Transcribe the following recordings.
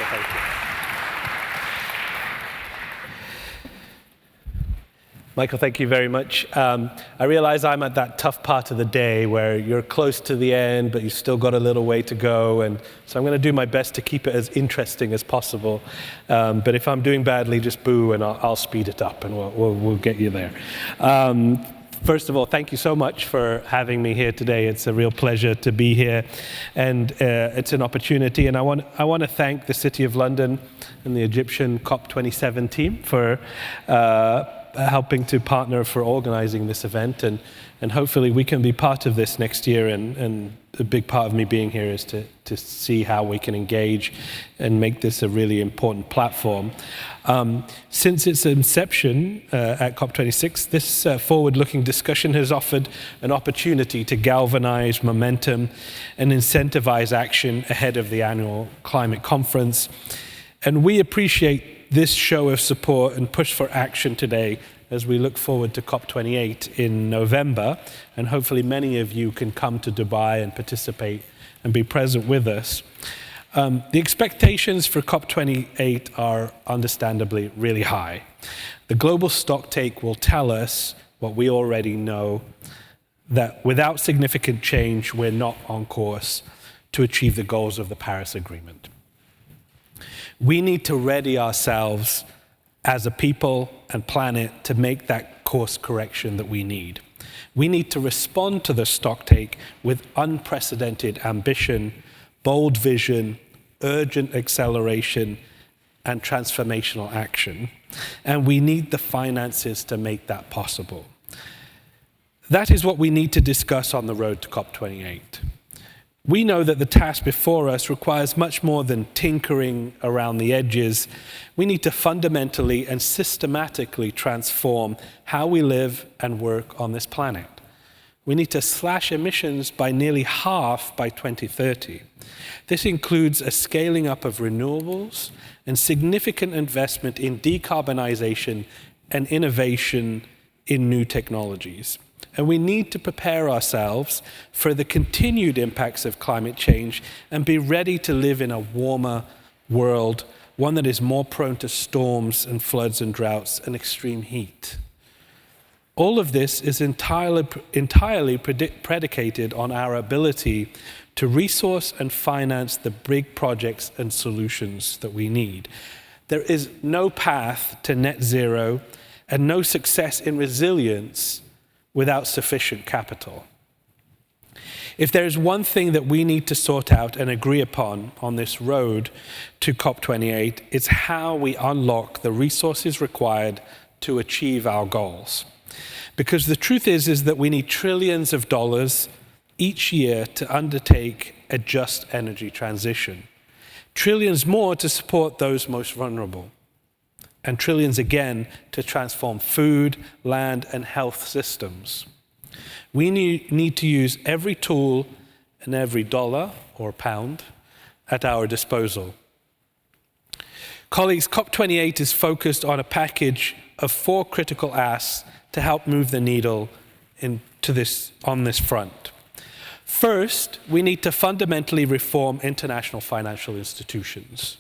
So thank you. Michael, thank you very much. I realize I'm at that tough part of the day where you're close to the end, but you've still got a little way to go. And so I'm going to do my best to keep it as interesting as possible. But if I'm doing badly, just boo and I'll speed it up and we'll get you there. First of all, thank you so much for having me here today. It's a real pleasure to be here, and it's an opportunity. And I want to thank the City of London and the Egyptian COP27 team for helping to partner for organizing this event, and hopefully we can be part of this next year. And a big part of me being here is to see how we can engage and make this a really important platform. Since its inception at COP26, this forward-looking discussion has offered an opportunity to galvanize momentum and incentivize action ahead of the annual climate conference. And we appreciate this show of support and push for action today as we look forward to COP28 in November. And hopefully many of you can come to Dubai and participate and be present with us. The expectations for COP28 are understandably really high. The global stocktake will tell us what we already know, that without significant change, we're not on course to achieve the goals of the Paris Agreement. We need to ready ourselves as a people and planet to make that course correction that we need. We need to respond to the stocktake with unprecedented ambition, bold vision, urgent acceleration, and transformational action. And we need the finances to make that possible. That is what we need to discuss on the road to COP28. We know that the task before us requires much more than tinkering around the edges. We need to fundamentally and systematically transform how we live and work on this planet. We need to slash emissions by nearly half by 2030. This includes a scaling up of renewables and significant investment in decarbonization and innovation in new technologies. And we need to prepare ourselves for the continued impacts of climate change and be ready to live in a warmer world, one that is more prone to storms and floods and droughts and extreme heat. All of this is entirely predicated on our ability to resource and finance the big projects and solutions that we need. There is no path to net zero and no success in resilience without sufficient capital. If there is one thing that we need to sort out and agree upon on this road to COP28, it's how we unlock the resources required to achieve our goals. Because the truth is that we need trillions of dollars each year to undertake a just energy transition. Trillions more to support those most vulnerable. And trillions again to transform food, land, and health systems. We need to use every tool and every dollar or pound at our disposal. Colleagues, COP28 is focused on a package of 4 critical asks to help move the needle on this front. First, we need to fundamentally reform international financial institutions.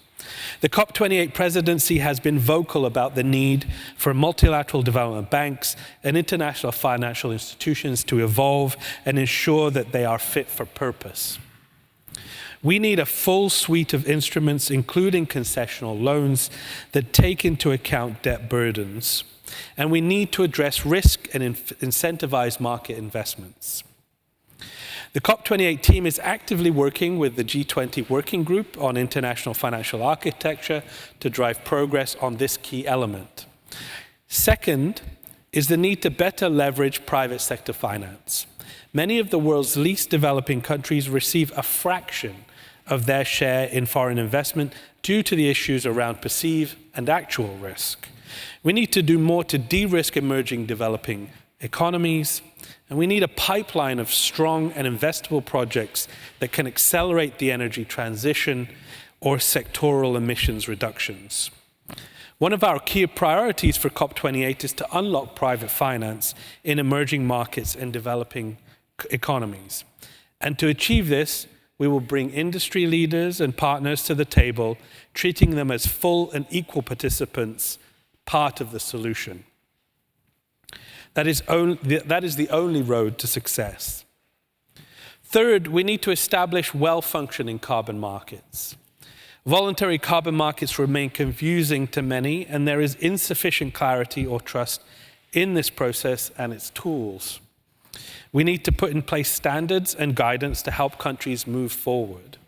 The COP28 presidency has been vocal about the need for multilateral development banks and international financial institutions to evolve and ensure that they are fit for purpose. We need a full suite of instruments, including concessional loans, that take into account debt burdens. And we need to address risk and incentivize market investments. The COP28 team is actively working with the G20 Working Group on International Financial Architecture to drive progress on this key element. Second is the need to better leverage private sector finance. Many of the world's least developing countries receive a fraction of their share in foreign investment due to the issues around perceived and actual risk. We need to do more to de-risk emerging developing economies, and we need a pipeline of strong and investable projects that can accelerate the energy transition or sectoral emissions reductions. One of our key priorities for COP28 is to unlock private finance in emerging markets and developing economies. And to achieve this, we will bring industry leaders and partners to the table, treating them as full and equal participants, part of the solution. That is the only road to success. Third, we need to establish well-functioning carbon markets. Voluntary carbon markets remain confusing to many, and there is insufficient clarity or trust in this process and its tools. We need to put in place standards and guidance to help countries move forward.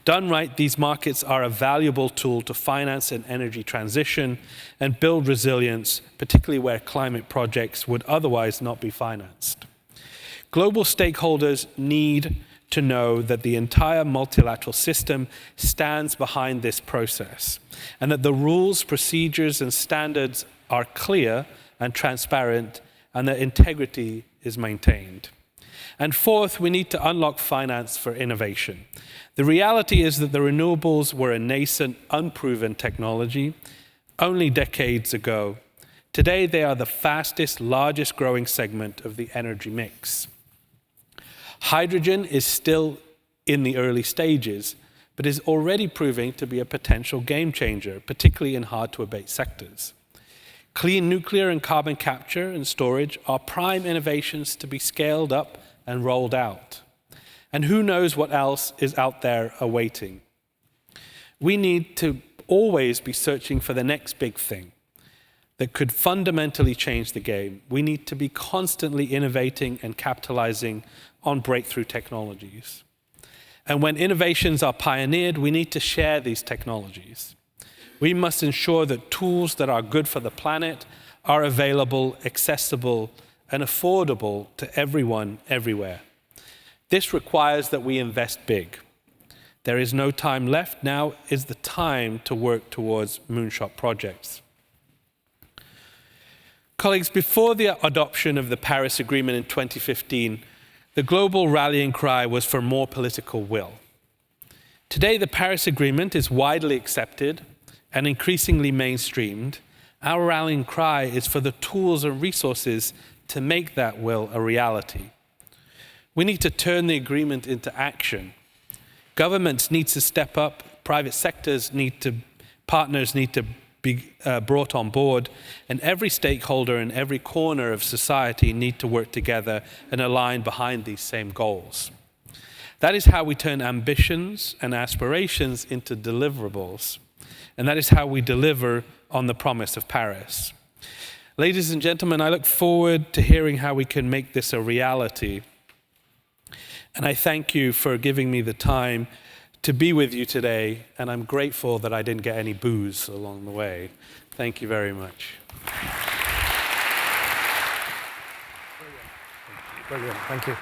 Done right, these markets are a valuable tool to finance an energy transition and build resilience, particularly where climate projects would otherwise not be financed. Global stakeholders need to know that the entire multilateral system stands behind this process, and that the rules, procedures, and standards are clear and transparent, and that integrity is maintained. And fourth, we need to unlock finance for innovation. The reality is that the renewables were a nascent, unproven technology only decades ago. Today, they are the fastest, largest growing segment of the energy mix. Hydrogen is still in the early stages, but is already proving to be a potential game changer, particularly in hard-to-abate sectors. Clean nuclear and carbon capture and storage are prime innovations to be scaled up and rolled out. And who knows what else is out there awaiting. We need to always be searching for the next big thing that could fundamentally change the game. We need to be constantly innovating and capitalizing on breakthrough technologies. And when innovations are pioneered, we need to share these technologies. We must ensure that tools that are good for the planet are available, accessible, and affordable to everyone, everywhere. This requires that we invest big. There is no time left. Now is the time to work towards moonshot projects. Colleagues, before the adoption of the Paris Agreement in 2015, the global rallying cry was for more political will. Today, the Paris Agreement is widely accepted and increasingly mainstreamed. Our rallying cry is for the tools and resources to make that will a reality. We need to turn the agreement into action. Governments need to step up, private sectors partners need to be brought on board, and every stakeholder in every corner of society need to work together and align behind these same goals. That is how we turn ambitions and aspirations into deliverables, and that is how we deliver on the promise of Paris. Ladies and gentlemen, I look forward to hearing how we can make this a reality. And I thank you for giving me the time to be with you today, and I'm grateful that I didn't get any booze along the way. Thank you very much. Brilliant. Thank you.